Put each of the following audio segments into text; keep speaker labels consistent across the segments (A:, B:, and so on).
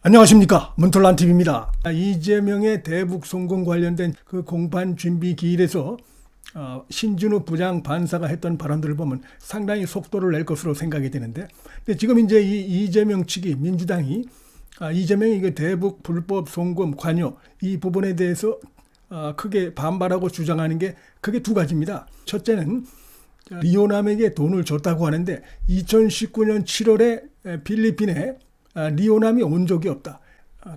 A: 안녕하십니까, 문틀란TV입니다. 이재명의 대북 송금 관련된 그 공판 준비 기일에서 신진우 부장판사가 했던 발언들을 보면 상당히 속도를 낼 것으로 생각이 되는데, 근데 지금 이제 이재명 측이, 민주당이 이재명이 그 대북 불법 송금 관여 이 부분에 대해서 크게 반발하고 주장하는 게 크게 두 가지입니다. 첫째는 리오남에게 돈을 줬다고 하는데 2019년 7월에 필리핀에 리오남이 온 적이 없다.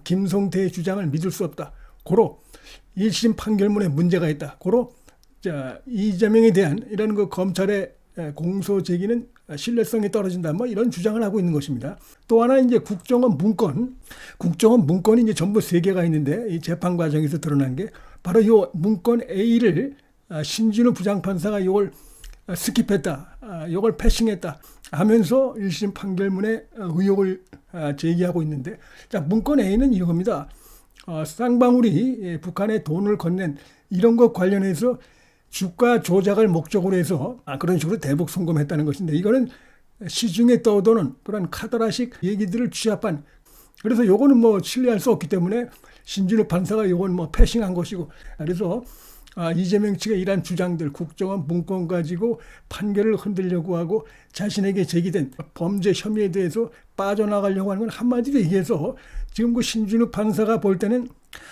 A: 김성태의 주장을 믿을 수 없다. 고로 1심 판결문에 문제가 있다. 고로 이재명에 대한 이런 그 검찰의 공소 제기는 신뢰성이 떨어진다. 뭐 이런 주장을 하고 있는 것입니다. 또 하나 이제 국정원 문건이 이제 전부 3개가 있는데 이 재판 과정에서 드러난 게 바로 이 문건 A를 신진우 부장판사가 이걸 스킵했다, 이걸 패싱했다 하면서 1심 판결문에 의혹을 제기하고 있는데, 자, 문건 A는 이겁니다. 쌍방울이 북한에 돈을 건넨 이런 것 관련해서 주가 조작을 목적으로 해서 그런 식으로 대북 송금했다는 것인데, 이거는 시중에 떠도는 그런 카더라식 얘기들을 취합한, 그래서 요거는 뭐 신뢰할 수 없기 때문에 신진우 판사가 요건 뭐 패싱한 것이고, 그래서 이재명 측의 이러한 주장들, 국정원 문건 가지고 판결을 흔들려고 하고 자신에게 제기된 범죄 혐의에 대해서 빠져나가려고 하는 건 한마디로 얘기해서 지금 그 신진우 판사가 볼 때는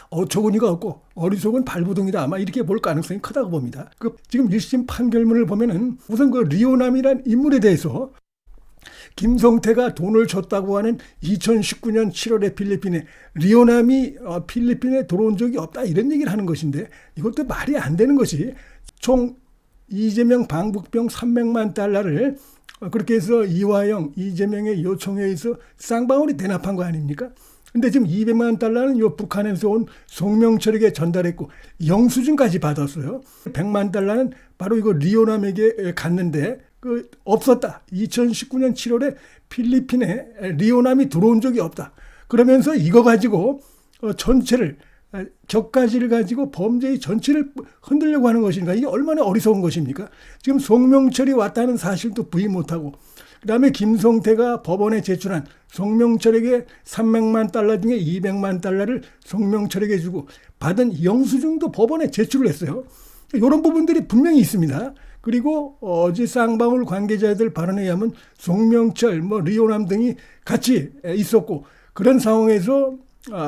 A: 어처구니가 없고 어리석은 발부동이다, 아마 이렇게 볼 가능성이 크다고 봅니다. 지금 1심 판결문을 보면은 우선 그 리오남이란 인물에 대해서 김성태가 돈을 줬다고 하는 2019년 7월에 필리핀에 리오남이 필리핀에 들어온 적이 없다, 이런 얘기를 하는 것인데, 이것도 말이 안 되는 것이, 총 이재명 방북병 300만 달러를 그렇게 해서 이화영, 이재명의 요청에 의해서 쌍방울이 대납한 거 아닙니까? 근데 지금 200만 달러는 요 북한에서 온 송명철에게 전달했고 영수증까지 받았어요. 100만 달러는 바로 이거 리오남에게 갔는데 없었다. 2019년 7월에 필리핀에 리오남이 들어온 적이 없다. 그러면서 이거 가지고 전체를, 격가지를 가지고 범죄의 전체를 흔들려고 하는 것인가? 이게 얼마나 어리석은 것입니까? 지금 송명철이 왔다는 사실도 부인 못하고, 그 다음에 김성태가 법원에 제출한 송명철에게 300만 달러 중에 200만 달러를 송명철에게 주고 받은 영수증도 법원에 제출을 했어요. 이런 부분들이 분명히 있습니다. 그리고 어제 쌍방울 관계자들 발언에 의하면 송명철, 리오남 등이 같이 있었고, 그런 상황에서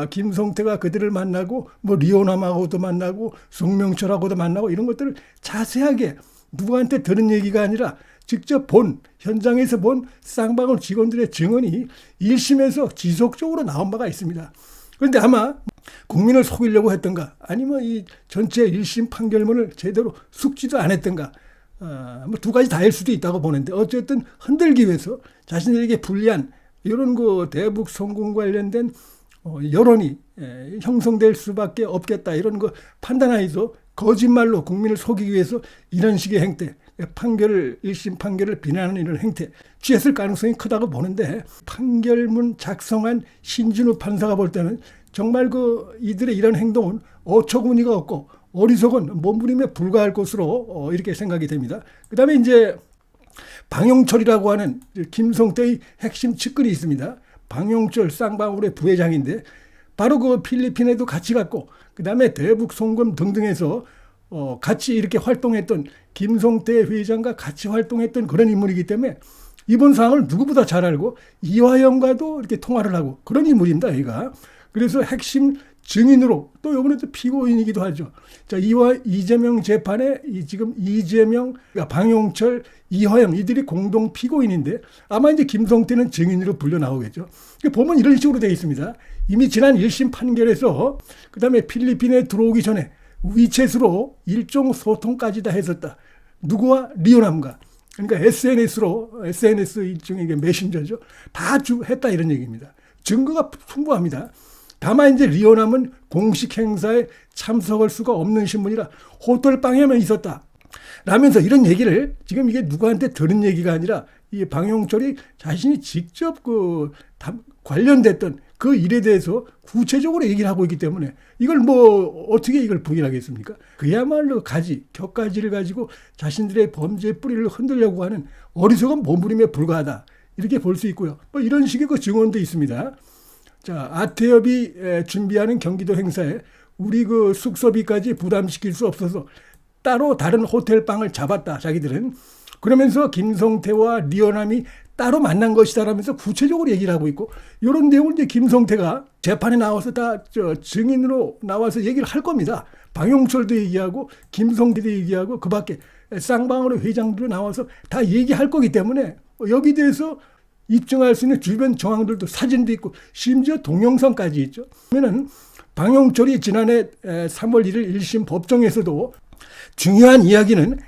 A: 김성태가 그들을 만나고 리오남하고도 만나고 송명철하고도 만나고 이런 것들을 자세하게 누구한테 들은 얘기가 아니라 직접 현장에서 본 쌍방울 직원들의 증언이 1심에서 지속적으로 나온 바가 있습니다. 그런데 아마 국민을 속이려고 했던가, 아니면 이 전체 1심 판결문을 제대로 숙지도 안 했던가, 두 가지 다일 수도 있다고 보는데, 어쨌든 흔들기 위해서 자신들에게 불리한 이런 그 대북 송금 관련된 여론이 형성될 수밖에 없겠다, 이런 거 판단하에서 거짓말로 국민을 속이기 위해서 이런 식의 행태, 1심 판결을 비난하는 이런 행태 취했을 가능성이 크다고 보는데, 판결문 작성한 신진우 판사가 볼 때는 정말 이들의 이런 행동은 어처구니가 없고 어리석은 몸부림에 불과할 것으로 이렇게 생각이 됩니다. 그 다음에 이제 방용철이라고 하는 김성태의 핵심 측근이 있습니다. 방용철 쌍방울의 부회장인데, 바로 그 필리핀에도 같이 갔고, 그 다음에 대북 송금 등등에서 같이 이렇게 활동했던 김성태 회장과 같이 활동했던 그런 인물이기 때문에 이번 상황을 누구보다 잘 알고 이화영과도 이렇게 통화를 하고 그런 인물입니다, 여기가. 그래서 핵심 증인으로 또 이번에 또 피고인이기도 하죠. 자, 이재명 재판에 지금 이재명, 방용철, 이화영 이들이 공동 피고인인데, 아마 이제 김성태는 증인으로 불려 나오겠죠. 보면 이런 식으로 되어 있습니다. 이미 지난 1심 판결에서 그 다음에 필리핀에 들어오기 전에 위챗으로 일종 소통까지 다 했었다. 누구와? 리오남과. 그러니까 SNS 일종의 메신저죠. 다 했다, 이런 얘기입니다. 증거가 풍부합니다. 다만 이제 리오남은 공식 행사에 참석할 수가 없는 신분이라 호텔 방에만 있었다 라면서 이런 얘기를, 지금 이게 누구한테 들은 얘기가 아니라 이 방용철이 자신이 직접 관련됐던 그 일에 대해서 구체적으로 얘기를 하고 있기 때문에 이걸 어떻게 이걸 부인하겠습니까? 그야말로 격가지를 가지고 자신들의 범죄의 뿌리를 흔들려고 하는 어리석은 몸부림에 불과하다, 이렇게 볼 수 있고요. 이런 식의 그 증언도 있습니다. 자, 아태엽이 준비하는 경기도 행사에 우리 그 숙소비까지 부담시킬 수 없어서 따로 다른 호텔 방을 잡았다, 자기들은. 그러면서 김성태와 리오남이 따로 만난 것이다라면서 구체적으로 얘기를 하고 있고, 이런 내용을 이제 김성태가 재판에 나와서 다 증인으로 나와서 얘기를 할 겁니다. 방용철도 얘기하고 김성태도 얘기하고 그 밖에 쌍방울의 회장들도 나와서 다 얘기할 거기 때문에 여기 대해서 입증할 수 있는 주변 정황들도 사진도 있고 심지어 동영상까지 있죠. 그러면은 방용철이 지난해 3월 1일 1심 법정에서도 중요한 이야기는,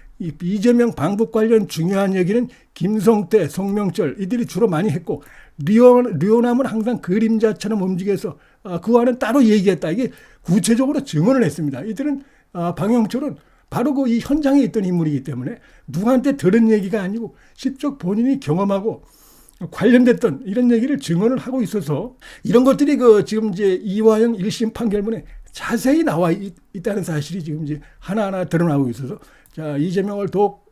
A: 이재명 방북 관련 중요한 얘기는 김성태, 송명철 이들이 주로 많이 했고, 리오남은 항상 그림자처럼 움직여서 그와는 따로 얘기했다. 이게 구체적으로 증언을 했습니다. 이들은 방용철은 바로 그 이 현장에 있던 인물이기 때문에 누구한테 들은 얘기가 아니고 직접 본인이 경험하고 관련됐던 이런 얘기를 증언을 하고 있어서 이런 것들이 그 지금 이제 이화영 1심 판결문에 자세히 나와 있다는 사실이 지금 이제 하나하나 드러나고 있어서, 자, 이재명을 더욱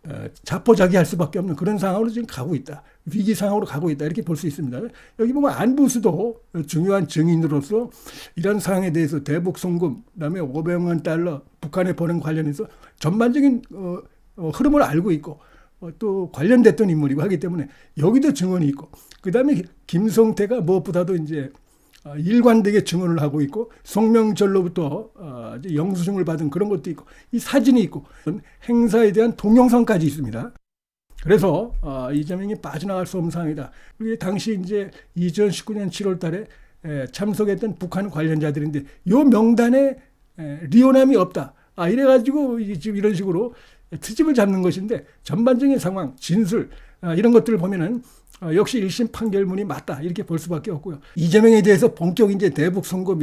A: 자포자기할 수밖에 없는 그런 상황으로 지금 가고 있다. 위기 상황으로 가고 있다. 이렇게 볼 수 있습니다. 여기 보면 안부수도 중요한 증인으로서 이런 상황에 대해서 대북 송금, 그다음에 500만 달러 북한에 보낸 관련해서 전반적인 흐름을 알고 있고 또 관련됐던 인물이고 하기 때문에 여기도 증언이 있고, 그다음에 김성태가 무엇보다도 이제 일관되게 증언을 하고 있고 송명철로부터 영수증을 받은 그런 것도 있고 이 사진이 있고 행사에 대한 동영상까지 있습니다. 그래서 이재명이 빠져나갈 수 없는 상황이다. 그리고 당시 이제 2019년 7월달에 참석했던 북한 관련자들인데 이 명단에 리오남이 없다. 이래가지고 지금 이런 식으로 트집을 잡는 것인데 전반적인 상황, 진술 이런 것들을 보면은 역시 1심 판결문이 맞다 이렇게 볼 수밖에 없고요. 이재명에 대해서 본격 이제 대북 송금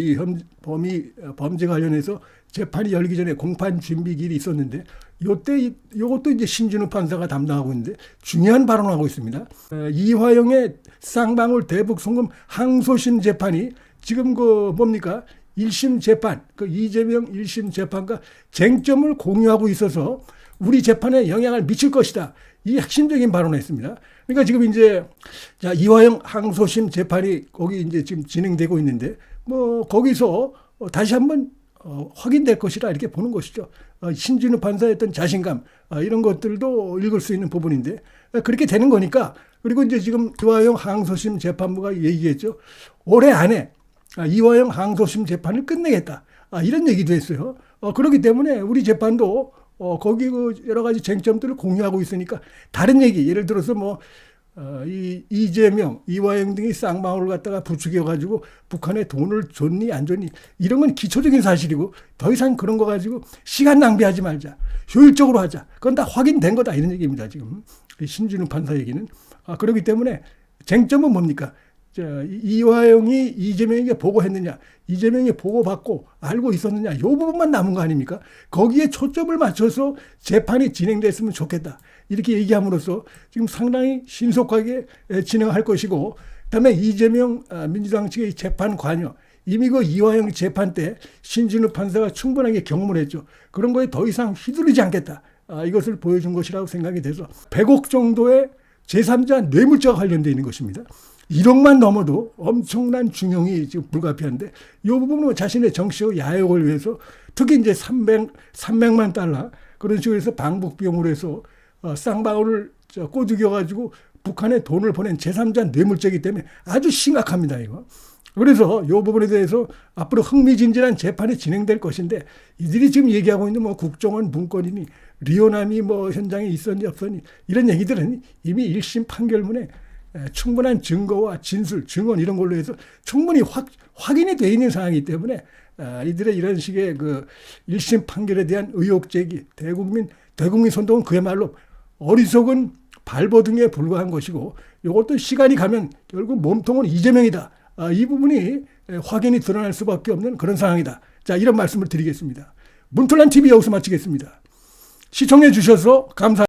A: 범죄 관련해서 재판이 열기 전에 공판 준비기일이 있었는데 이것도 이제 신진우 판사가 담당하고 있는데 중요한 발언을 하고 있습니다. 이화영의 쌍방울 대북 송금 항소심 재판이 지금 그 뭡니까? 1심 재판, 그 이재명 1심 재판과 쟁점을 공유하고 있어서 우리 재판에 영향을 미칠 것이다. 이 핵심적인 발언을 했습니다. 그러니까 지금 이제 자, 이화영 항소심 재판이 거기 이제 지금 진행되고 있는데 뭐 거기서 다시 한번 확인될 것이라 이렇게 보는 것이죠. 신진우 판사의 어떤 자신감 이런 것들도 읽을 수 있는 부분인데 그렇게 되는 거니까. 그리고 이제 지금 이화영 항소심 재판부가 얘기했죠. 올해 안에 이화영 항소심 재판을 끝내겠다. 이런 얘기도 했어요. 그렇기 때문에 우리 재판도 거기 그 여러 가지 쟁점들을 공유하고 있으니까 다른 얘기, 예를 들어서 뭐 이재명, 이화영 등이 쌍방울을 갖다가 부추겨가지고 북한에 돈을 줬니 안 줬니 이런 건 기초적인 사실이고 더 이상 그런 거 가지고 시간 낭비하지 말자, 효율적으로 하자. 그건 다 확인된 거다 이런 얘기입니다. 지금 신진우 판사 얘기는. 그렇기 때문에 쟁점은 뭡니까? 이화영이 이재명에게 보고했느냐, 이재명이 보고받고 알고 있었느냐, 이 부분만 남은 거 아닙니까? 거기에 초점을 맞춰서 재판이 진행됐으면 좋겠다. 이렇게 얘기함으로써 지금 상당히 신속하게 진행할 것이고, 그다음에 이재명 민주당 측의 재판 관여, 이미 그 이화영 재판 때 신진우 판사가 충분하게 경험을 했죠. 그런 거에 더 이상 휘둘리지 않겠다. 이것을 보여준 것이라고 생각이 돼서 100억 정도의 제3자 뇌물죄가 관련되어 있는 것입니다. 1억만 넘어도 엄청난 중형이 지금 불가피한데 이 부분은 자신의 정치적 야욕을 위해서 특히 이제 300만 달러 그런 식으로 해서 방북 비용으로 해서 쌍방울을 꼬드겨가지고 북한에 돈을 보낸 제3자 뇌물죄이기 때문에 아주 심각합니다, 이거. 그래서 이 부분에 대해서 앞으로 흥미진진한 재판이 진행될 것인데 이들이 지금 얘기하고 있는 뭐 국정원 문건이니 리오남이 뭐 현장에 있었니 없었니 이런 얘기들은 이미 1심 판결문에 충분한 증거와 진술, 증언 이런 걸로 해서 충분히 확인이 되어 있는 상황이기 때문에 이들의 이런 식의 그 1심 판결에 대한 의혹 제기, 대국민 선동은 그야말로 어리석은 발버둥에 불과한 것이고 이것도 시간이 가면 결국 몸통은 이재명이다. 이 부분이 확인이 드러날 수밖에 없는 그런 상황이다. 자, 이런 말씀을 드리겠습니다. 문틀란 TV 여기서 마치겠습니다. 시청해 주셔서 감사합니다.